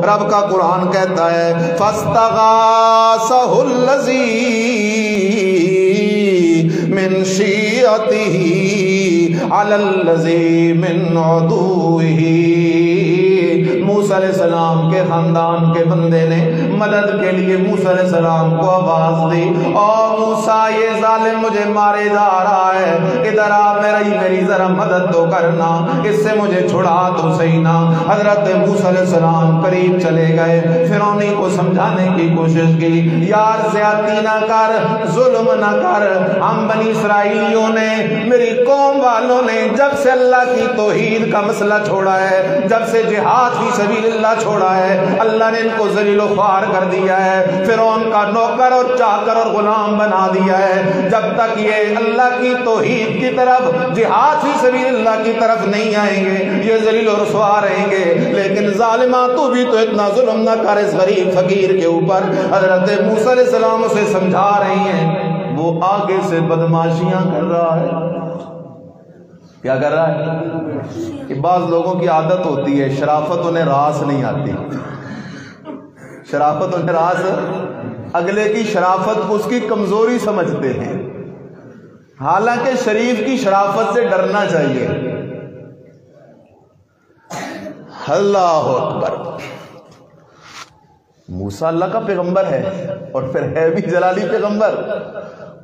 رب کا قرآن کہتا ہے فَاسْتَغَاثَهُ الَّذِي مِنْ شِيعَتِهِ عَلَى الَّذِي مِنْ عَدُوِّهِ۔ موسیٰ علیہ السلام کے خاندان کے بندے نے مدد کے لیے موسیٰ علیہ السلام کو آواز دی، اور موسیٰ یہ ظالم مجھے مارے جا رہا ہے، ادھر آ میری ذرا مدد تو کرنا، اس سے مجھے چھڑا تو صحیح نا۔ حضرت موسیٰ علیہ السلام قریب چلے گئے، فرعونی کو سمجھانے کی کوشش کی، یار زیادتی نہ کر، ظلم نہ کر، ہم بنی اسرائیلیوں نے، میری قوم والوں نے جب سے اللہ کی توحید کا مسئلہ چھوڑا ہے، جب سے جہاد فی سبیل اللہ چھوڑا ہے، اللہ نے ان کو ذلیل و خوار کر دیا ہے، فرعون کا نوکر اور چاکر اور غلام بنا دیا ہے۔ جب تک یہ اللہ کی توحید کی طرف، جہاد فی سبیل اللہ کی طرف نہیں آئیں گے، یہ ذلیل و رسوا رہیں گے۔ لیکن ظالمہ تو بھی تو اتنا ظلم نہ کر اس غریب فقیر کے اوپر۔ حضرت موسیٰ علیہ السلام اسے سمجھا رہی ہیں، وہ آگے سے بدماشیاں کر رہا ہے۔ کیا کر رہا ہے؟ کہ بعض لوگوں کی عادت ہوتی ہے، شرافت انہیں راس نہیں آتی، شرافت انہیں راس، اگلے کی شرافت کو اس کی کمزوری سمجھتے ہیں، حالانکہ شریف کی شرافت سے ڈرنا چاہیے۔ اللہ اکبر۔ موسیٰ اللہ کا پیغمبر ہے، اور پھر ہے بھی جلالی پیغمبر۔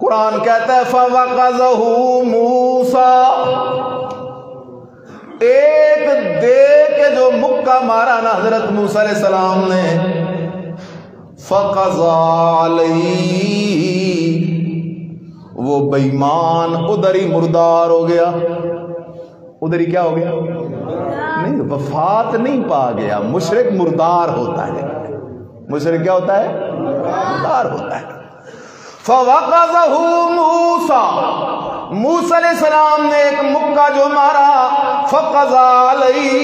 قرآن کہتا ہے فَوَقَذَهُ مُوسَىٰ، ایک دے کے جو مکہ مارا نا حضرت موسیٰ علیہ السلام نے، فَقَضَىٰ عَلَيْهِ، وہ بےمان ادھر ہی مردار ہو گیا۔ ادھر ہی کیا ہو گیا؟ نہیں، وفات نہیں پا گیا۔ مشرک مردار ہوتا ہے، مشرک کیا ہوتا ہے؟ مردار ہوتا ہے۔ فَوَقَذَهُ مُوسَىٰ، موسیٰ علیہ السلام نے ایک مکہ جو مارا، فَقَضَىٰ عَلَيْهِ،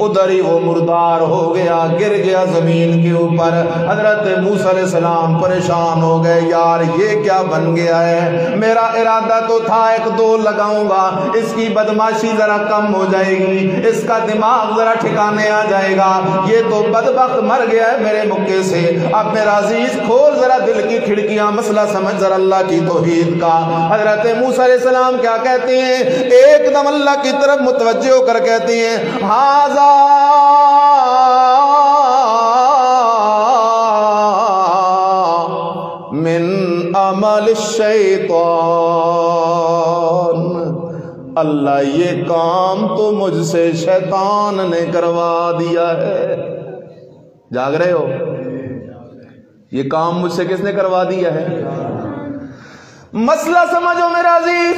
ادھر ہی وہ مردار ہو گیا، گر گیا زمین کے اوپر۔ حضرت موسیٰ علیہ السلام پریشان ہو گئے، یار یہ کیا بن گیا ہے؟ میرا ارادہ تو تھا ایک دو لگاؤں گا، اس کی بدماشی ذرا کم ہو جائے گی، اس کا دماغ ذرا ٹھکانے آ جائے گا، یہ تو بدبخت مر گیا ہے میرے مکے سے۔ اب میرا عزیز کھول ذرا دل کی کھڑکیاں، مسئلہ سمجھ ذرا اللہ کی توحید کا۔ حضرت موسیٰ علیہ السلام کیا کہتے ہیں؟ ایک دم اللہ کی طرف متوجہ ہو کر کہتے ہیں ہاذا من عمل الشیطان، اللہ یہ کام تو مجھ سے شیطان نے کروا دیا ہے۔ جاگ رہے ہو؟ یہ کام مجھ سے کس نے کروا دیا ہے؟ مسئلہ سمجھو میرا عزیز،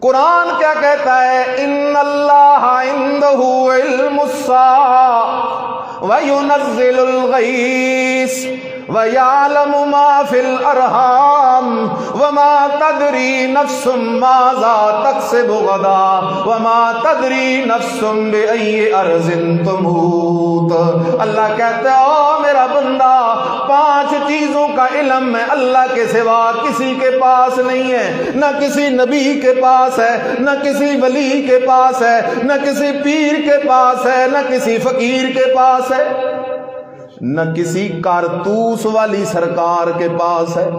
قرآن کیا کہتا ہے؟ ان اللہ عنده علم الساعة وينزل الغیث وَيَعْلَمُ مَا فِي الْأَرْحَامِ وَمَا تَدْرِي نَفْسٌ مَاذَا تَكْسِبُ غَدًا وَمَا تَدْرِي نَفْسٌ بِأَيِّ أَرْضٍ تَمُوتُ۔ اللہ کہتا ہے او میرا بندہ، 5 چیزوں کا علم ہے اللہ کے سوا کسی کے پاس نہیں ہے، نہ کسی نبی کے پاس ہے، نہ کسی ولی کے پاس ہے، نہ کسی پیر کے پاس ہے، نہ کسی فقیر کے پاس ہے، نہ کسی کارتوس والی سرکار کے پاس ہے،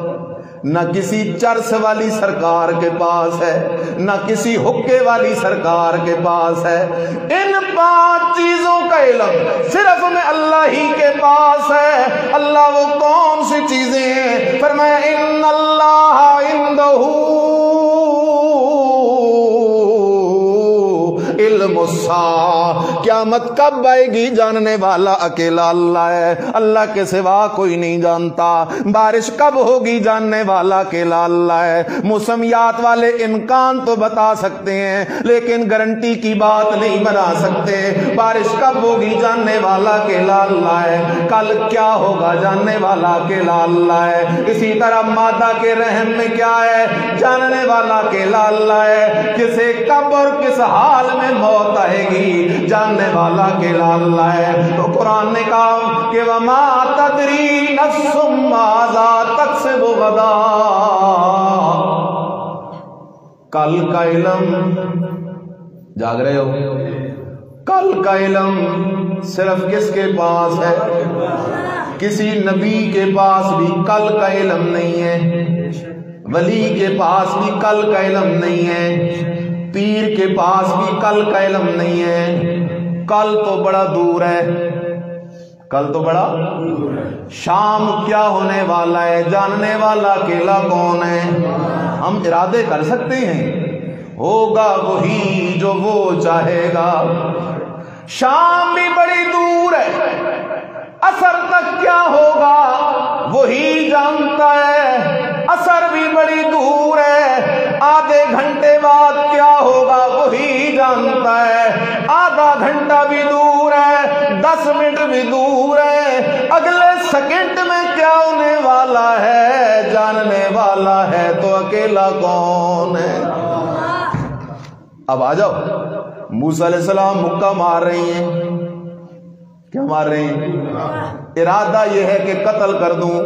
نہ کسی چرس والی سرکار کے پاس ہے، نہ کسی حکے والی سرکار کے پاس ہے۔ ان 5 چیزوں کا علم صرف میں اللہ ہی کے پاس ہے۔ اللہ وہ کون سی چیزیں ہیں؟ فرمایا ان اللہ عنده علم الساعہ، قیامت کب آئے گی جاننے والا اکیلا اللہ ہے، اللہ کے سوا کوئی نہیں جانتا۔ بارش کب ہوگی جاننے والا اکیلا اللہ ہے۔ موسمیات والے امکان تو بتا سکتے ہیں لیکن گارنٹی کی بات نہیں بنا سکتے۔ بارش کب ہوگی جاننے والا اکیلا اللہ ہے، کل کیا ہوگا جاننے والا اکیلا اللہ ہے۔ اسی طرح مادہ کے رحم میں کیا ہے جاننے والا اکیلا اللہ ہے۔ کسے کب اور کس حال میں موت آئے گی جاننے والا اکیلا اللہ ہے۔ تو قرآن نے کہا کہ وما تدری نفس ماذا تکسب غدا، کل کا علم، جاگ رہے ہو؟ کل کا علم صرف کس کے پاس ہے؟ کسی نبی کے پاس بھی کل کا علم نہیں ہے، ولی کے پاس بھی کل کا علم نہیں ہے، پیر کے پاس بھی کل کا علم نہیں ہے۔ کل تو بڑا دور ہے، کل تو بڑا شام کیا ہونے والا ہے جاننے والا اکیلا کون ہے؟ ہم ارادے کر سکتے ہیں، ہوگا وہی جو وہ چاہے گا۔ شام بھی بڑی دور ہے، اثر تک کیا ہوگا وہی جانتا ہے۔ اثر بھی بڑی دور ہے، آدھے گھنٹے بعد کیا ہوگا وہی جانتا ہے۔ آدھا گھنٹہ بھی دور ہے، 10 منٹ بھی دور ہے، اگلے سیکنڈ میں کیا ہونے والا ہے جاننے والا ہے تو اکیلا کون ہے؟ اب آ جاؤ، موسیٰ علیہ السلام مکہ مار رہی ہیں، کیا مار رہی ہیں؟ ارادہ یہ ہے کہ قتل کر دوں،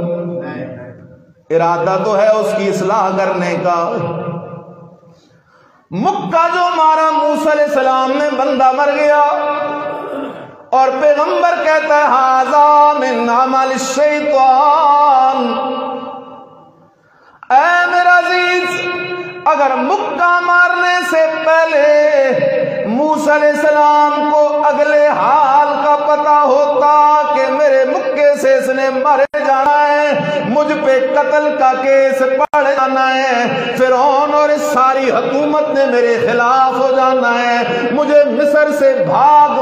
ارادہ تو ہے اس کی اصلاح کرنے کا۔ مکہ جو مارا موسیٰ علیہ السلام نے، بندہ مر گیا، اور پیغمبر کہتا ہے ھذا من عمل الشیطان۔ اے میرا عزیز، اگر مکہ مارنے سے پہلے موسیٰ علیہ السلام کو اگلے حال کا پتہ ہوتا کہ میرے مکے سے اس نے مر جانا ہے، مجھ پہ قتل کا کیس پڑ جانا ہے، فرعون اور اس ساری حکومت نے میرے خلاف ہو جانا ہے، مجھے مصر سے بھاگ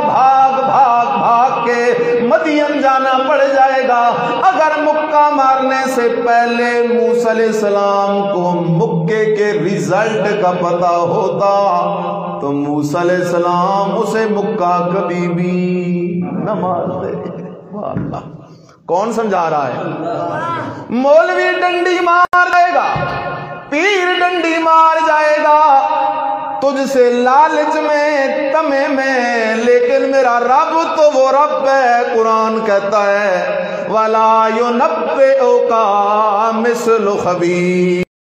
کے مدین جانا پڑ جائے گا۔ اگر مکہ مارنے سے پہلے موسیٰ علیہ السلام کو مکے کے رزلٹ کا پتہ ہوتا تو موسیٰ علیہ السلام اسے مکہ کبھی بھی نہ مارتے۔ اللہ کون سمجھا رہا ہے؟ مولوی ڈنڈی مار جائے گا، پیر ڈنڈی مار جائے گا تجھ سے لالچ میں، تمے میں، لیکن میرا رب تو وہ رب ہے۔ قرآن کہتا ہے وَلَا يُنَبِّئُكَ مِثْلُ خَبِيرٍ۔